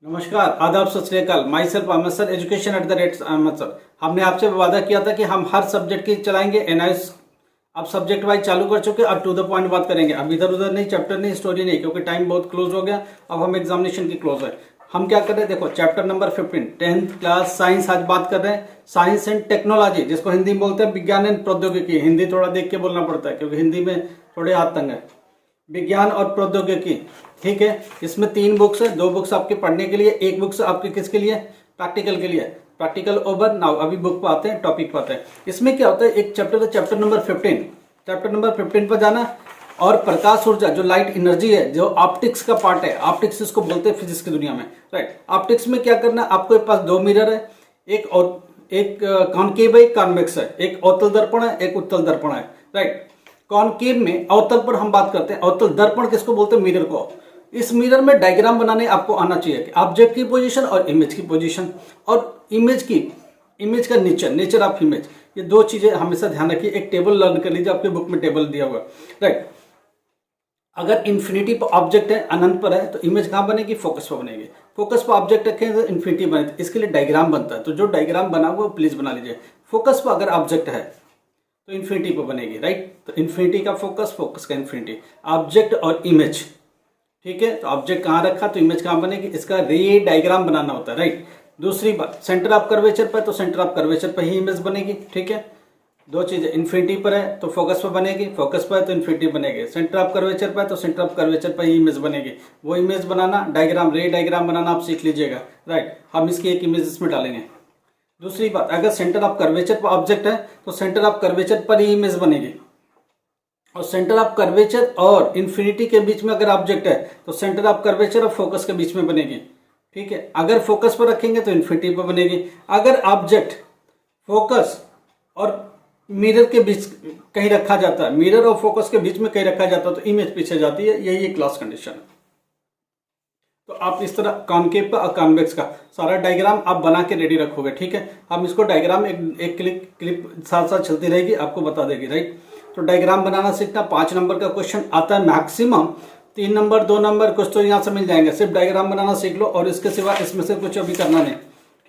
नमस्कार, आदाब, सत श्री अकाल। Myself Ahmad sir, education at the rate Ahmad sir. हमने आपसे वादा किया था कि हम हर सब्जेक्ट की चलाएंगे एनालिसिस। अब सब्जेक्ट वाइज चालू कर चुके, अब टू द पॉइंट बात करेंगे। अब इधर उधर नहीं, चैप्टर नहीं, स्टोरी नहीं, क्योंकि टाइम बहुत क्लोज हो गया। अब हम एग्जामिनेशन की क्लोज है। हम क्या कर रहे हैं, देखो chapter number 15 10th class science आज बात कर रहे हैं। साइंस एंड टेक्नोलॉजी, जिसको हिंदी में बोलते हैं विज्ञान एंड प्रौद्योगिकी। हिंदी थोड़ा देख के बोलना पड़ता है क्योंकि हिंदी में थोड़े हाथ तंग है। विज्ञान और प्रौद्योगिकी, ठीक है। इसमें 3 बुक्स है, 2 बुक्स आपके पढ़ने के लिए, 1 बुक्स आपके किसके लिए, प्रैक्टिकल के लिए। Practical over now. अभी बुक पर आते हैं, टॉपिक पर आते हैं। इसमें क्या होता है, एक चैप्टर है चैप्टर नंबर 15। चैप्टर नंबर 15 पर जाना। और प्रकाश ऊर्जा, जो लाइट एनर्जी है, जो ऑप्टिक्स का पार्ट है, ऑप्टिक्स इसको बोलते हैं फिजिक्स की दुनिया में, राइट। ऑप्टिक्स में क्या करना, आपके पास 2 मिरर है, एक कॉनकेव है, एक कॉन्वेक्स है, एक अवतल दर्पण है, एक उत्तल दर्पण है, राइट। कॉनकेव में, अवतल पर हम बात करते हैं। अवतल दर्पण किसको बोलते हैं, मिरर को। इस मिरर में डायग्राम बनाने आपको आना चाहिए कि ऑब्जेक्ट की पोजीशन और इमेज की पोजीशन, और इमेज का नेचर ऑफ इमेज। ये 2 चीजें हमेशा ध्यान रखिए। एक टेबल लर्न कर लीजिए, आपके बुक में टेबल दिया हुआ, राइट। अगर इन्फिनिटी पर ऑब्जेक्ट है, अनंत पर है, तो इमेज कहाँ बनेगी, फोकस पर बनेगी। फोकस पर ऑब्जेक्ट रखें तो इन्फिनिटी बने, तो इसके लिए डायग्राम बनता है। तो जो डायग्राम बना हुआ प्लीज बना लीजिए। फोकस पर अगर ऑब्जेक्ट है तो इन्फिनिटी पर बनेगी, राइट। तो इन्फिनिटी का फोकस, फोकस का इन्फिनिटी, ऑब्जेक्ट और इमेज, ठीक है। तो ऑब्जेक्ट कहाँ रखा तो इमेज कहाँ बनेगी, इसका रे डायग्राम बनाना होता है, राइट। दूसरी बात, सेंटर ऑफ कर्वेचर पर, तो सेंटर ऑफ कर्वेचर पर ही इमेज बनेगी, ठीक है। 2 चीजें, इन्फिनिटी पर है तो फोकस पर बनेगी, फोकस पर है तो इन्फिनिटी बनेगी। सेंटर ऑफ कर्वेचर पर है तो सेंटर ऑफ कर्वेचर पर ही इमेज बनेगी। वो इमेज बनाना, डायग्राम, रे डायग्राम बनाना आप सीख लीजिएगा, राइट। हम इसकी एक इमेज इसमें डालेंगे। दूसरी बात, अगर सेंटर ऑफ कर्वेचर पर ऑब्जेक्ट है तो सेंटर ऑफ कर्वेचर पर ही इमेज बनेगी। और सेंटर ऑफ कर्वेचर और इन्फिनिटी के बीच में अगर ऑब्जेक्ट है तो सेंटर ऑफ कर्वेचर और फोकस के बीच में बनेगी, ठीक है। अगर फोकस पर रखेंगे तो इन्फिनिटी पर बनेगी। अगर ऑब्जेक्ट फोकस और मिरर के बीच कहीं रखा जाता है, मिरर और फोकस के बीच में कहीं रखा जाता है, तो इमेज पीछे जाती है। यही एक क्लास कंडीशन है। तो आप इस तरह कॉनकेव का और कॉन्वेक्स का सारा डायग्राम आप बना के रेडी रखोगे, ठीक है। हम इसको डायग्राम एक क्लिप साथ साथ चलती रहेगी, आपको बता देगी, राइट। तो डायग्राम बनाना सीखना। 5 नंबर का क्वेश्चन आता है मैक्सिमम, 3 नंबर 2 नंबर कुछ तो यहाँ से मिल जाएंगे। सिर्फ डायग्राम बनाना सीख लो, और इसके सिवा इसमें से कुछ अभी करना नहीं,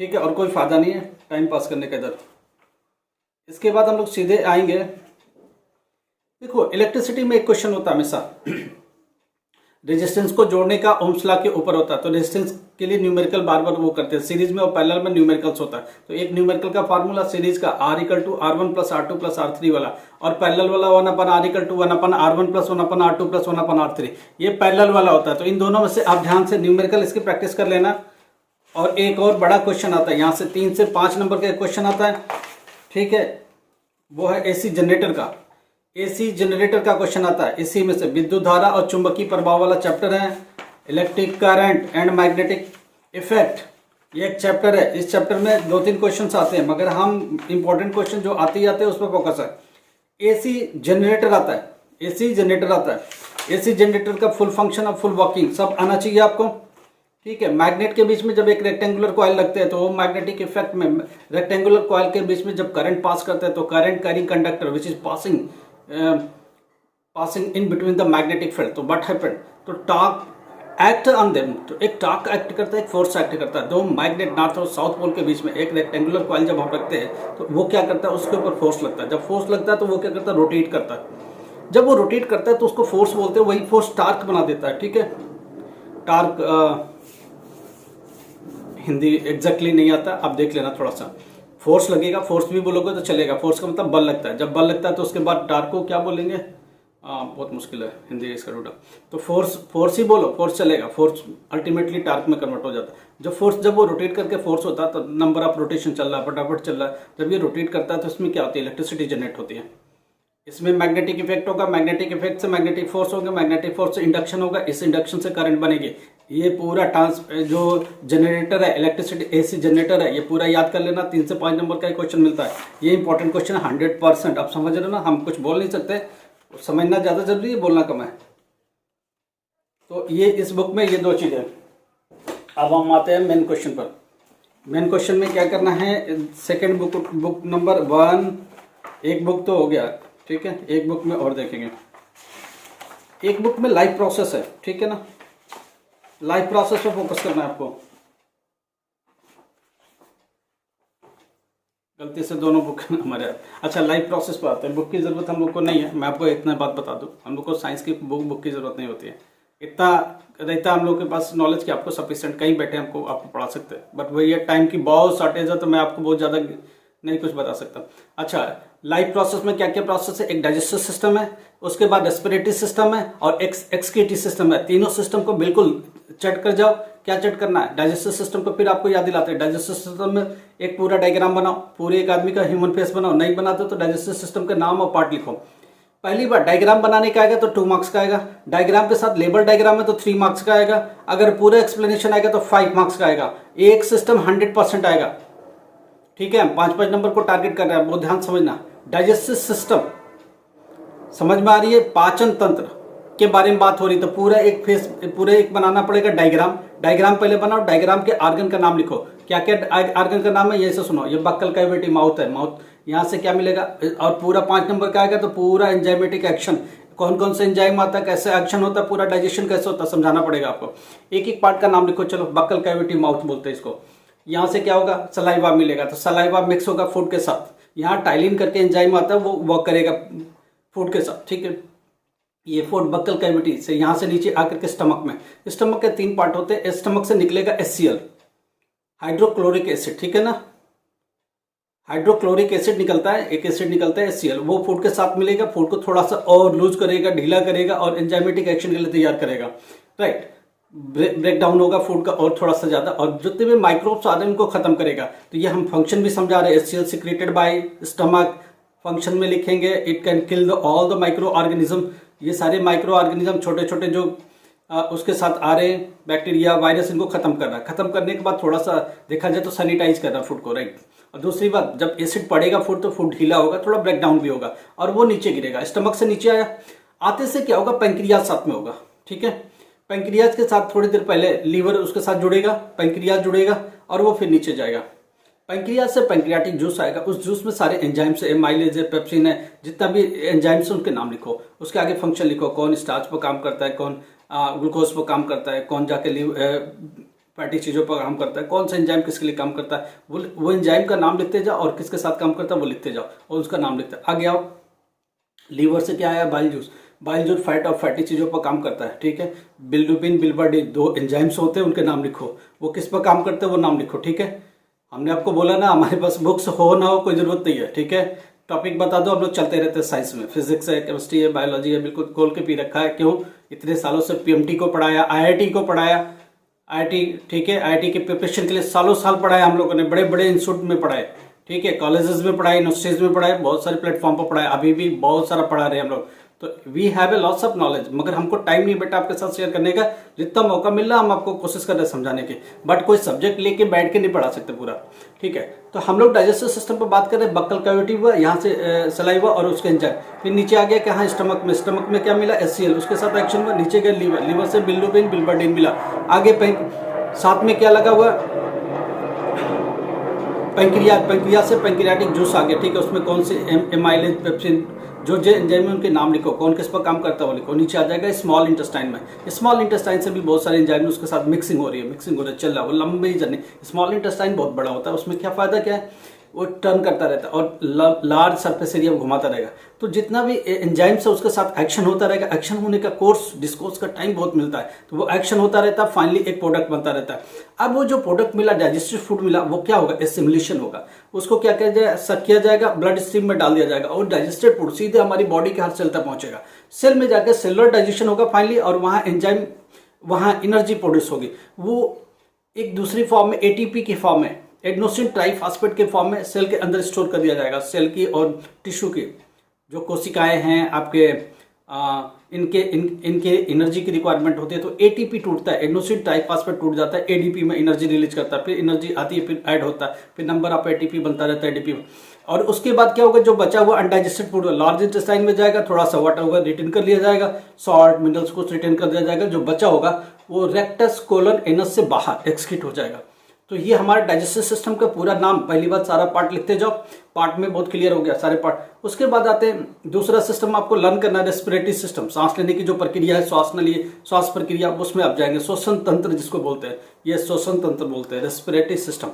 ठीक है। और कोई फायदा नहीं है टाइम पास करने का इधर। इसके बाद हम लोग सीधे आएंगे। देखो इलेक्ट्रिसिटी में एक क्वेश्चन होता है हमेशा, रेजिस्टेंस को जोड़ने का ओम्स लॉ के ऊपर होता है। तो रेजिस्टेंस के लिए न्यूमेरिकल बार बार वो करते हैं, सीरीज में और पैरेलल में न्यूमेरिकल्स होता है। तो एक न्यूमेरिकल का फार्मूला सीरीज का R = R1 + R2 + R3 वाला, और पैरेलल वाला 1/R = 1/R1 + 1/R2 + 1/R3, ये पैरेलल वाला होता है। तो इन दोनों में से आप ध्यान से न्यूमेरिकल इसकी प्रैक्टिस कर लेना। और एक और बड़ा क्वेश्चन आता है, यहाँ से 3 से 5 नंबर का क्वेश्चन आता है, ठीक है। वो है एसी जनरेटर का। एसी जनरेटर का क्वेश्चन आता है। इसी में से विद्युत धारा और चुंबकीय प्रभाव वाला चैप्टर है। Electric current and magnetic effect, ये एक चैप्टर है। इस चैप्टर में 2-3 क्वेश्चंस आते हैं, मगर हम इंपॉर्टेंट क्वेश्चन जो आते ही आते हैं उस पर फोकस है। एसी जनरेटर आता है, एसी जनरेटर आता है। एसी जनरेटर का फुल फंक्शन और फुल वर्किंग सब आना चाहिए आपको, ठीक है। मैग्नेट के बीच में जब एक रेक्टेंगुलर कॉइल लगते हैं तो वो मैग्नेटिक इफेक्ट में रेक्टेंगुलर कॉइल के बीच में जब करंट पास करते हैं तो current carrying conductor which is passing in between the magnetic field, तो व्हाट हैपेंड, तो टॉर्क एक्ट ऑन देम। तो एक टॉर्क एक्ट करता है, एक फोर्स एक्ट करता है। 2 मैग्नेट नॉर्थ और साउथ पोल के बीच में एक रेक्टेंगुलर कॉइल जब हम रखते हैं तो वो क्या करता है, उसके ऊपर फोर्स लगता है। जब फोर्स लगता है तो वो क्या करता है, रोटेट करता है। जब वो रोटेट करता है तो उसको फोर्स बोलते हैं, वही फोर्स टार्क बना देता है, ठीक है। टार्क हिंदी एग्जैक्टली नहीं आता, आप देख लेना थोड़ा सा। फोर्स लगेगा, फोर्स भी बोलोगे तो चलेगा। फोर्स का मतलब बल लगता है। जब बल लगता है तो उसके बाद टार्क को क्या बोलेंगे, बहुत मुश्किल है हिंदी इसका रूटा। तो फोर्स ही बोलो, फोर्स चलेगा। फोर्स अल्टीमेटली टार्क में कन्वर्ट हो जाता है। जब वो रोटेट करके फोर्स होता है तो नंबर ऑफ रोटेशन चल रहा है, फटाफट चल रहा है। जब ये रोटेट करता है तो इसमें क्या होती है, इलेक्ट्रिसिटी जनरेट होती है। इसमें मैग्नेटिक इफेक्ट होगा, मैग्नेटिक इफेक्ट से मैग्नेटिक फोर्स होगा, मैग्नेटिक फोर्स से इंडक्शन होगा, इस इंडक्शन से करंट बनेगी। ये पूरा जो जनरेटर है, इलेक्ट्रिसिटी एसी जनरेटर है, ये पूरा याद कर लेना। 3 से 5 नंबर का क्वेश्चन मिलता है। ये इंपॉर्टेंट क्वेश्चन है 100%। आप समझ रहे हो ना, हम कुछ बोल नहीं सकते, समझना ज्यादा जरूरी है, बोलना कम है। तो ये इस बुक में ये 2 चीजें। अब हम आते हैं मेन क्वेश्चन पर। मेन क्वेश्चन में क्या करना है, सेकेंड बुक नंबर 1, एक बुक तो हो गया, ठीक है। एक बुक में और देखेंगे। एक बुक में लाइफ प्रोसेस है, ठीक है ना। लाइफ प्रोसेस पे फोकस करना है आपको। गलती से दोनों बुक हमारे यहाँ। अच्छा, लाइफ प्रोसेस पर आते हैं। बुक की ज़रूरत हम लोग को नहीं है, मैं आपको इतना बात बता दूं, हम लोग को साइंस की बुक की ज़रूरत नहीं होती है। इतना रहता हम लोग के पास नॉलेज कि आपको सफिशिएंट, कहीं बैठे हमको आपको पढ़ा सकते हैं। बट वही है, टाइम की बहुत शॉर्टेज है, तो मैं आपको बहुत ज़्यादा नहीं कुछ बता सकता। अच्छा, लाइफ प्रोसेस में क्या क्या प्रोसेस है? एक डाइजेस्टिव सिस्टम है, उसके बाद रेस्पिरेटरी सिस्टम है और एक्सक्रीटरी सिस्टम है। तीनों सिस्टम को बिल्कुल चट कर जाओ। क्या चट करना है? डाइजेस्टिव सिस्टम को फिर आपको याद दिलाते हैं। डाइजेस्टिव सिस्टम में एक पूरा डायग्राम बनाओ, पूरे एक आदमी का ह्यूमन फेस बनाओ। नहीं बनाते तो डाइजेस्टिव सिस्टम के नाम और पार्ट लिखो। पहली बार डायग्राम बनाने का आएगा तो 2 मार्क्स का आएगा। डायग्राम के साथ लेबल डायग्राम है तो 3 मार्क्स का आएगा। अगर पूरा एक्सप्लेनेशन आएगा तो 5 मार्क्स का आएगा। एक सिस्टम 100% आएगा। ठीक है, हम 5-5 नंबर को टारगेट कर रहे हैं, बहुत ध्यान समझना। डाइजेस्टिव सिस्टम समझ में आ रही है? पाचन तंत्र के बारे में बात हो रही, तो पूरा एक बनाना पड़ेगा डायग्राम। डायग्राम पहले बनाओ, डायग्राम के आर्गन का नाम लिखो। क्या क्या आर्गन का नाम है ये से सुनो। ये बक्कल कैविटी, माउथ है, माउथ यहाँ से क्या मिलेगा, और पूरा 5 नंबर का आएगा तो पूरा एंजाइमेटिक एक्शन, कौन कौन से एंजाइम आता है, कैसे एक्शन होता है, पूरा डाइजेशन कैसे होता है, समझाना पड़ेगा आपको। एक एक पार्ट का नाम लिखो। चलो, बक्कल कैविटी, माउथ बोलते हैं इसको। यहाँ से क्या होगा, सलाइवा मिलेगा, तो सलाइवा मिक्स होगा फूड के साथ। यहाँ टाइलिन करके एंजाइम आता है, वो वर्क करेगा फूड के साथ। ठीक है, ये फूड बक्कल कैविटी से यहाँ से नीचे आकर के स्टमक में। स्टमक के 3 पार्ट होते हैं। स्टमक से निकलेगा HCl, हाइड्रोक्लोरिक एसिड। ठीक है ना, हाइड्रोक्लोरिक एसिड निकलता है, एक एसिड निकलता है HCl, वो फूड के साथ मिलेगा। फूड को थोड़ा सा और लूज करेगा, ढीला करेगा और एंजाइमेटिक एक्शन के लिए तैयार करेगा। राइट, ब्रेक डाउन होगा फूड का और थोड़ा सा ज्यादा, और जितने भी माइक्रोब्स आ रहे हैं उनको खत्म करेगा। तो ये हम फंक्शन भी समझा रहे हैं। HCl secreted by stomach, function में लिखेंगे it can kill all the micro organism. ये सारे माइक्रो ऑर्गेनिज्म छोटे छोटे जो उसके साथ आ रहे हैं, बैक्टीरिया, वायरस, इनको खत्म करना है। खत्म करने के बाद थोड़ा सा देखा जाए तो सैनिटाइज करना फूड को। राइट, और दूसरी बात, जब एसिड पड़ेगा फूड तो फूड ढीला होगा, थोड़ा ब्रेक डाउन भी होगा और वो नीचे गिरेगा। स्टमक से नीचे आया, आते से क्या होगा, पैंक्रियाज साथ में होगा। ठीक है, पैंक्रियाज के साथ थोड़ी देर पहले लीवर उसके साथ जुड़ेगा, पैंक्रियाज जुड़ेगा और वो फिर नीचे जाएगा। पैंक्रियाज से पैंक्रियाटिक जूस आएगा, उस जूस में सारे एंजाइम्स है, एमाइलेज है, पेप्सिन है, जितना भी एंजाइम्स है उनके नाम लिखो। उसके आगे फंक्शन लिखो, कौन स्टार्च पर काम करता है, कौन ग्लूकोज पर काम करता है, कौन जाके फैटी चीज़ों पर काम करता है, कौन सा एंजाइम किसके लिए काम करता है, वो एंजाइम का नाम लिखते जाओ और किसके साथ काम करता है वो लिखते जाओ और उसका नाम लिखते आगे आओ। लीवर से क्या आया, bile juice. Bile juice fat और फैटी चीज़ों पर काम करता है। ठीक है, बिल्डुबिन, बिल्बार्डिन, 2 एंजाइम्स होते हैं, उनके नाम लिखो। वो किस पर काम करते हैं वो नाम लिखो। ठीक है, हमने आपको बोला ना, हमारे पास बुक्स हो ना हो कोई जरूरत नहीं है। ठीक है, टॉपिक बता दो, हम लोग चलते रहते हैं साइंस में। फिजिक्स है, केमिस्ट्री है, बायोलॉजी है, बिल्कुल खोल के पी रखा है। क्यों? इतने सालों से PMT को पढ़ाया, IIT को पढ़ाया, IIT, ठीक है, IIT के प्रिपरेशन के लिए सालों साल पढ़ाया हम लोगों ने, बड़े बड़े इंस्टीट्यूट में पढ़ाए। ठीक है, कॉलेजेस में पढ़ाए, यूनिवर्सिटीज में पढ़ाए, बहुत सारे प्लेटफॉर्म पर पढ़ाए, अभी भी बहुत सारा पढ़ा रहे हैं हम लोग। तो we have a lots of knowledge, मगर हमको टाइम नहीं बेटा आपके साथ शेयर करने का। जितना मौका मिल रहा हम आपको कोशिश कर रहे हैं समझाने की, बट कोई सब्जेक्ट लेके बैठ के नहीं पढ़ा सकते पूरा। ठीक है, तो हम लोग डाइजेस्टिव सिस्टम पर बात कर रहे हैं। बक्कल कैविटी हुआ, यहाँ से सलाइवा और उसके एंजाइम। फिर नीचे आ गया कहाँ, स्टमक में। स्टमक में क्या मिला, HCl, उसके साथ एक्शन हुआ। नीचे गया लीवर, लीवर से बिल्डुबिन, बिल्बार्डिन मिला। आगे साथ में क्या लगा हुआ, पैंक्रियाज, पैंक्रियाज से पैंक्रियाटिक जूस आ गया। ठीक है, उसमें कौन से एमाइलेज, पेप्सिन, जो एंजाइम है उनके नाम लिखो, कौन किस पर काम करता है वो लिखो। नीचे आ जाएगा स्मॉल इंटेस्टाइन में। स्मॉल इंटेस्टाइन से भी बहुत सारे एंजाइम उसके साथ मिक्सिंग हो रही है, चल रहा है, वो लंबी जर्नी। स्मॉल इंटेस्टाइन बहुत बड़ा होता है, उसमें क्या फायदा क्या है, वो टर्न करता रहता है और लार्ज सरफेस एरिया घुमाता रहेगा। तो जितना भी एंजाइम्स है उसके साथ एक्शन होता रहेगा। एक्शन होने का डिस्कोर्स का टाइम बहुत मिलता है, तो वो एक्शन होता रहता है, फाइनली एक प्रोडक्ट बनता रहता है। अब वो जो प्रोडक्ट मिला, डाइजेस्टिव फूड मिला, वो क्या होगा, एसिमिलेशन होगा। उसको क्या किया जाएगा, ब्लड स्ट्रीम में डाल दिया जाएगा और डाइजेस्टेड फूड सीधे हमारी बॉडी के हर सेल तक पहुंचेगा। सेल में जाकर सेलुलर डाइजेशन होगा फाइनली, और वहाँ एंजाइम, वहाँ एनर्जी प्रोड्यूस होगी। वो एक दूसरी फॉर्म में, ATP की फॉर्म में, एडेनोसिन ट्राइफॉस्फेट के फॉर्म में सेल के अंदर स्टोर कर दिया जाएगा। सेल की और टिश्यू की जो कोशिकाएं हैं आपके, इनके एनर्जी की रिक्वायरमेंट होती है। तो ATP टूटता है, एडेनोसिन ट्राइफॉस्फेट टूट जाता है, ADP में एनर्जी रिलीज करता है, फिर एनर्जी आती है, फिर ऐड होता है, फिर नंबर ऑफ ATP बनता रहता है ADP। और उसके बाद क्या होगा, जो बचा हुआ अनडाइजेस्टेड फूड लार्ज इंटेस्टाइन में जाएगा, थोड़ा सा वाटर होगा, रिटेन कर लिया जाएगा, सॉल्ट, मिनरल्स को रिटेन कर दिया जाएगा। जो बचा होगा वो रेक्टस, कोलन, एनस से बाहर एक्सक्रीट हो जाएगा। तो ये हमारे डाइजेस्टिव सिस्टम का पूरा नाम। पहली बात, सारा पार्ट लिखते जाओ, पार्ट में बहुत क्लियर हो गया सारे पार्ट। उसके बाद आते हैं दूसरा सिस्टम आपको लर्न करना है, रेस्पिरेटरी सिस्टम। सांस लेने की जो प्रक्रिया है, श्वास प्रक्रिया, उसमें आप जाएंगे। श्वसन तंत्र जिसको बोलते हैं, ये श्वसन तंत्र बोलते हैं, रेस्पिरेटरी सिस्टम।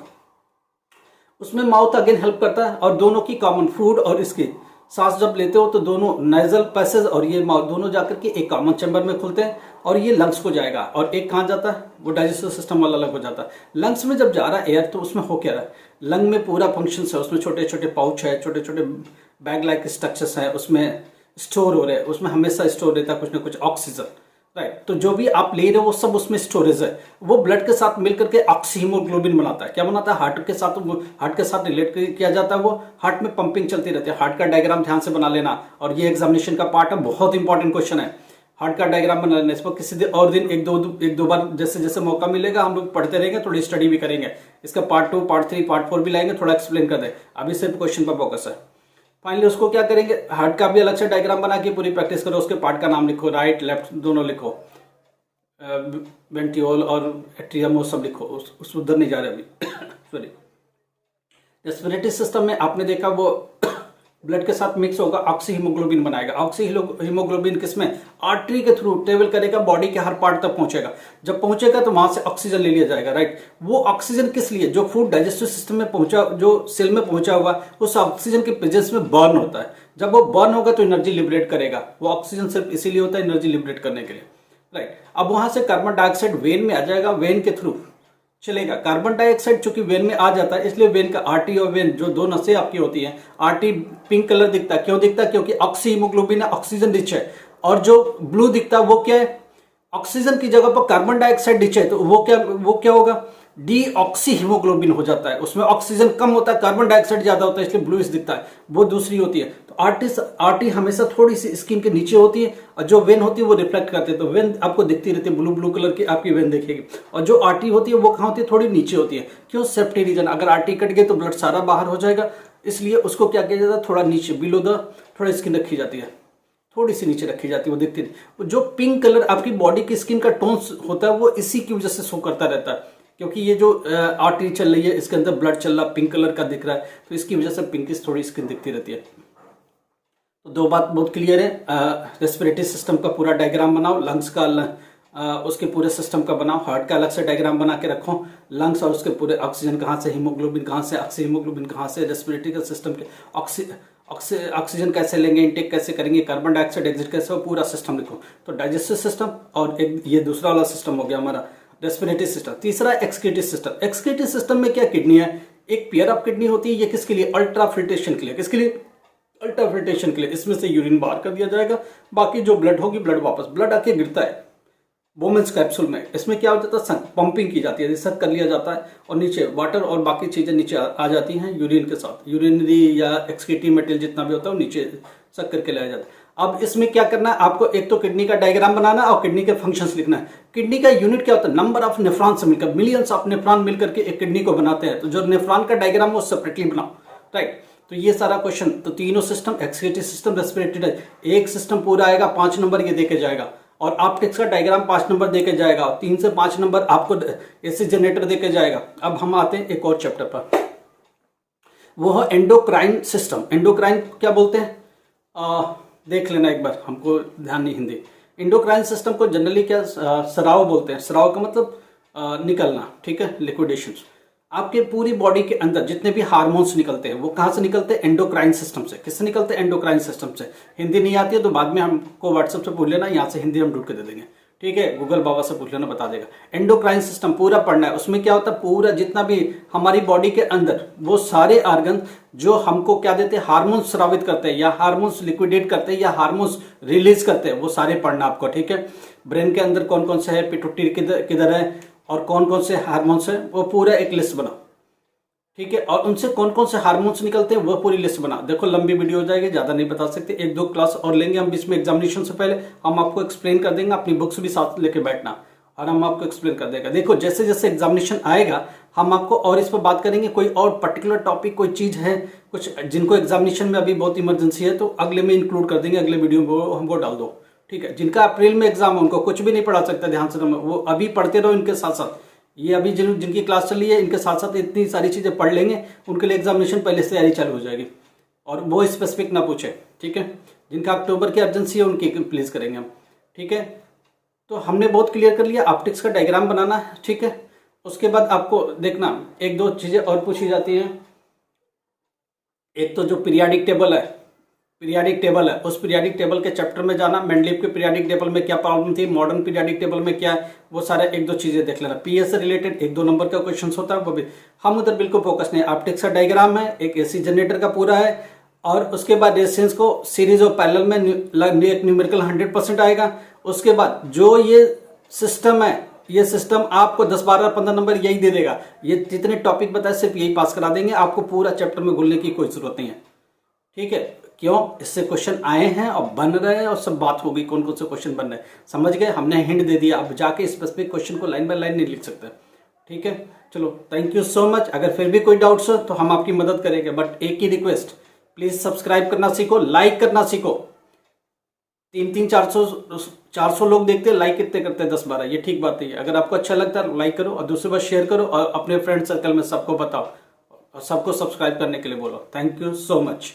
उसमें माउथ अगेन हेल्प करता है, और दोनों की कॉमन फूड और इसकी सांस जब लेते हो तो दोनों नेजल पैसेज और ये माउथ दोनों जाकर के एक कॉमन चैम्बर में खुलते हैं, और ये लंग्स को जाएगा, और एक कहाँ जाता है, वो डाइजेस्टिव सिस्टम वाला अलग हो जाता है। लंग्स में जब जा रहा है एयर तो उसमें हो क्या रहा है, लंग में पूरा फंक्शन है, उसमें छोटे छोटे पाउच है, छोटे छोटे बैग लाइक स्ट्रक्चर्स है, उसमें स्टोर हो रहे हैं, उसमें हमेशा स्टोर रहता है कुछ ना कुछ ऑक्सीजन, राइट। तो जो भी आप ले रहे हो वो सब उसमें स्टोरेज है, वो ब्लड के साथ मिलकर के ऑक्सी हीमोग्लोबिन बनाता है। क्या बनाता है, हार्ट के साथ रिलेट किया जाता है, वो हार्ट में पंपिंग चलती रहती है। हार्ट का डायग्राम ध्यान से बना लेना, और ये एग्जामिनेशन का पार्ट है, बहुत इंपॉर्टेंट क्वेश्चन है। हार्ट का डायग्राम बना लेना, इस पर किसी और दिन एक दो बार जैसे जैसे मौका मिलेगा हम लोग पढ़ते रहेंगे, थोड़ी स्टडी भी करेंगे, इसका पार्ट 2 पार्ट 3 पार्ट 4 भी लाएंगे, थोड़ा एक्सप्लेन कर दे, अभी सिर्फ क्वेश्चन पर फोकस है। फाइनली उसको क्या करेंगे, हार्ट का भी अलग से डायग्राम बना के पूरी प्रैक्टिस करो, उसके पार्ट का नाम लिखो, राइट लेफ्ट दोनों लिखो, वेंट्रियोल और एट्रियम वो सब लिखो, उस उधर नहीं जा रहे अभी सॉरी। रेस्पिरेटरी सिस्टम में आपने देखा वो ब्लड के साथ मिक्स होगा, ऑक्सी हीमोग्लोबिन बनाएगा। ऑक्सी हीमोग्लोबिन किसमें, आर्टरी के थ्रू ट्रेवल करेगा, बॉडी के हर पार्ट तक पहुंचेगा, जब पहुंचेगा तो वहां से ऑक्सीजन ले लिया जाएगा, राइट। वो ऑक्सीजन किस लिए, जो फूड डाइजेस्टिव सिस्टम में पहुंचा, जो सेल में पहुंचा हुआ, उस ऑक्सीजन के प्रेजेंस में बर्न होता है, जब वो बर्न होगा तो एनर्जी लिबरेट करेगा। वो ऑक्सीजन सिर्फ इसीलिए होता है, एनर्जी लिबरेट करने के लिए, राइट। अब वहां से कार्बन डाइऑक्साइड वेन में आ जाएगा, वेन के थ्रू चलेगा। कार्बन डाइऑक्साइड चूंकि वेन में आ जाता है, इसलिए वेन का आर्टरी और वेन जो दो नसें आपकी होती हैं, आर्टरी पिंक कलर दिखता है, क्यों दिखता है, क्योंकि ऑक्सी हीमोग्लोबिन है, ऑक्सीजन रिच है। और जो ब्लू दिखता है वो क्या है, ऑक्सीजन की जगह पर कार्बन डाइऑक्साइड रिच है, तो वो क्या होगा, डीऑक्सी हीमोग्लोबिन हो जाता है, उसमें ऑक्सीजन कम होता है, कार्बन डाइऑक्साइड ज्यादा होता है, इसलिए ब्लूइश दिखता है, वो दूसरी होती है। तो आर्टरी हमेशा थोड़ी सी स्किन के नीचे होती है, और जो वेन होती है वो रिफ्लेक्ट करते हैं, तो वेन आपको दिखती रहती है, ब्लू कलर की आपकी वेन दिखेगी। और जो आर्टरी होती है वो कहाँ होती है, थोड़ी नीचे होती है, क्यों, सेफ्टी रीजन, अगर आर्टरी कट गई तो ब्लड सारा बाहर हो जाएगा, इसलिए उसको क्या किया जाता है, थोड़ा नीचे बिलो द थोड़ा स्किन रखी जाती है, थोड़ी सी नीचे रखी जाती है, वो दिखती नहीं। जो पिंक कलर आपकी बॉडी की स्किन का टोन होता है वो इसी की वजह से शो करता रहता है, क्योंकि ये जो आर्टरी चल रही है इसके अंदर ब्लड चल रहा, पिंक कलर का दिख रहा है, तो इसकी वजह से पिंकिश थोड़ी स्किन दिखती रहती है। तो दो बात बहुत क्लियर है, रेस्पिरेटरी सिस्टम का पूरा डायग्राम बनाओ, लंग्स का उसके पूरे सिस्टम का बनाओ, हार्ट का अलग से डायग्राम बना के रखो, लंग्स और उसके पूरे ऑक्सीजन कहाँ से, हीमोग्लोबिन कहाँ से, ऑक्सी हीमोग्लोबिन कहाँ से, रेस्पिरेटरी का सिस्टम के ऑक्सीजन कैसे लेंगे, इनटेक कैसे करेंगे, कार्बन डाइऑक्साइड एग्जिट कैसे हो, पूरा सिस्टम लिखो। तो डाइजेस्टिव सिस्टम, और एक ये दूसरा वाला सिस्टम हो गया हमारा रेस्पिरेटरी सिस्टम। तीसरा एक्सक्रीटरी सिस्टम। एक्सक्रीटरी सिस्टम में क्या, किडनी है, एक पेयर ऑफ किडनी होती है, ये किसके लिए, अल्ट्रा फिल्ट्रेशन के लिए, किसके लिए, अल्ट्रा फिल्ट्रेशन के लिए, इसमें से यूरिन बाहर कर दिया जाएगा, बाकी जो ब्लड होगी ब्लड वापस ब्लड आके गिरता है बोमेंस कैप्सूल में, इसमें क्या हो जाता है, पंपिंग की जाती है, रिसक कर लिया जाता है, और नीचे वाटर और बाकी चीजें नीचे आ जाती हैं यूरिन के साथ, यूरिनरी या एक्सक्रीटरी मटेरियल जितना भी होता है वो नीचे सक करके लाया जाता है। अब इसमें क्या करना है आपको, एक तो किडनी का डायग्राम बनाना और किडनी के फंक्शंस लिखना है। किडनी का यूनिट क्या होता है, नंबर ऑफ नेफ्रॉन से मिलकर, मिलियंस ऑफ नेफ्रॉन मिलकर के एक किडनी को बनाते हैं, तो जो नेफ्रॉन का डायग्राम वो सेपरेटली बनाओ, राइट। तो ये सारा क्वेश्चन, तो तीनों सिस्टम, एक्सक्रीटरी सिस्टम, रेस्पिरेटरी, एक सिस्टम पूरा आएगा, 5 नंबर ये देके जाएगा, और ऑप्टिक्स का डायग्राम 5 नंबर देके जाएगा, और 3 से 5 नंबर आपको एसी जनरेटर देके जाएगा। अब हम आते हैं एक और चैप्टर पर, वो है एंडोक्राइन सिस्टम। एंडोक्राइन क्या बोलते हैं, देख लेना एक बार, हमको ध्यान नहीं हिंदी। एंडोक्राइन सिस्टम को जनरली क्या स्राव बोलते हैं, स्राव का मतलब निकलना, ठीक है, लिक्विडेशन। आपके पूरी बॉडी के अंदर जितने भी हार्मोन्स निकलते हैं वो कहाँ से निकलते हैं, एंडोक्राइन सिस्टम से। किससे निकलते हैं, एंडोक्राइन सिस्टम से। हिंदी नहीं आती है तो बाद में हमको व्हाट्सएप से पूछ लेना, यहाँ से हिंदी हम ढूंढ के दे देंगे, ठीक है, गूगल बाबा से पूछ लेना, बता देगा। एंडोक्राइन सिस्टम पूरा पढ़ना है, उसमें क्या होता है, पूरा जितना भी हमारी बॉडी के अंदर वो सारे ऑर्गन जो हमको क्या देते हैं, हार्मोन्स स्रावित करते हैं, या हार्मोन्स लिक्विडेट करते हैं, या हार्मोन्स रिलीज करते हैं, वो सारे पढ़ना आपको, ठीक है। ब्रेन के अंदर कौन कौन से है, पिट्यूटरी किधर है, और कौन कौन से हार्मोन्स है, वो पूरा एक लिस्ट बनाओ, ठीक है। और उनसे कौन कौन से हार्मोन्स निकलते हैं वो पूरी लिस्ट बना। देखो लंबी वीडियो हो जाएगी, ज्यादा नहीं बता सकते, 1-2 क्लास और लेंगे हम बीच में, एग्जामिनेशन से पहले हम आपको एक्सप्लेन कर देंगे, अपनी बुक्स भी साथ लेके बैठना और हम आपको एक्सप्लेन कर देगा। देखो जैसे जैसे एग्जामिनेशन आएगा हम आपको और इस पर बात करेंगे, कोई और पर्टिकुलर टॉपिक कोई चीज है कुछ जिनको एग्जामिनेशन में अभी बहुत इमरजेंसी है तो अगले में इंक्लूड कर देंगे, अगले वीडियो में हमको डाल दो, ठीक है। जिनका अप्रैल में एग्जाम है उनको कुछ भी नहीं पढ़ा सकता, ध्यान से वो अभी पढ़ते रहो इनके साथ साथ, ये अभी जिनकी क्लास चल रही है इनके साथ साथ इतनी सारी चीजें पढ़ लेंगे, उनके लिए एग्जामिनेशन पहले से तैयारी चालू हो जाएगी, और वो स्पेसिफिक ना पूछे, ठीक है। जिनका अक्टूबर की अर्जेंसी है उनकी प्लीज करेंगे हम, ठीक है। तो हमने बहुत क्लियर कर लिया, ऑप्टिक्स का डायग्राम बनाना है, ठीक है। उसके बाद आपको देखना 1-2 चीजें और पूछी जाती हैं, एक तो जो पीरियाडिक टेबल है उस पीरियाडिक टेबल के चैप्टर में जाना, मेंडलीव के पीरियाडिक टेबल में क्या प्रॉब्लम थी, मॉडर्न पीरियाडिक टेबल में क्या है, वो सारे एक दो चीजें देख लेना। पीएस से रिलेटेड 1-2 नंबर का क्वेश्चन होता है वो भी, हम उधर बिल्कुल फोकस नहीं। ऑप्टिक्स का डायग्राम है, एक एसी जनरेटर का पूरा है, और उसके बाद रेजिस्टेंस को सीरीज और पैरेलल में एक न्यूमेरिकल 100% आएगा। उसके बाद जो ये सिस्टम है, ये सिस्टम आपको 10, 12, 15 नंबर यही दे देगा। ये जितने टॉपिक बताए सिर्फ यही पास करा देंगे, आपको पूरा चैप्टर में घुलने की कोई जरूरत नहीं है। ठीक है, क्यों? इससे क्वेश्चन आए हैं और बन रहे हैं और सब बात होगी कौन कौन से क्वेश्चन बन रहे हैं, समझ गए? हमने हिंट दे दिया, अब जाके स्पेसिफिक क्वेश्चन को लाइन बाय लाइन नहीं लिख सकते। ठीक है, चलो थैंक यू सो मच। अगर फिर भी कोई डाउट्स हो तो हम आपकी मदद करेंगे, बट एक ही रिक्वेस्ट, प्लीज सब्सक्राइब करना सीखो, लाइक करना सीखो। 300-400 लोग देखते हैं, लाइक कितने करते हैं? 10-12। ये ठीक बात है। अगर आपको अच्छा लगता है लाइक करो और दूसरे बार शेयर करो और अपने फ्रेंड सर्कल में सबको बताओ और सबको सब्सक्राइब करने के लिए बोलो। Thank you so much.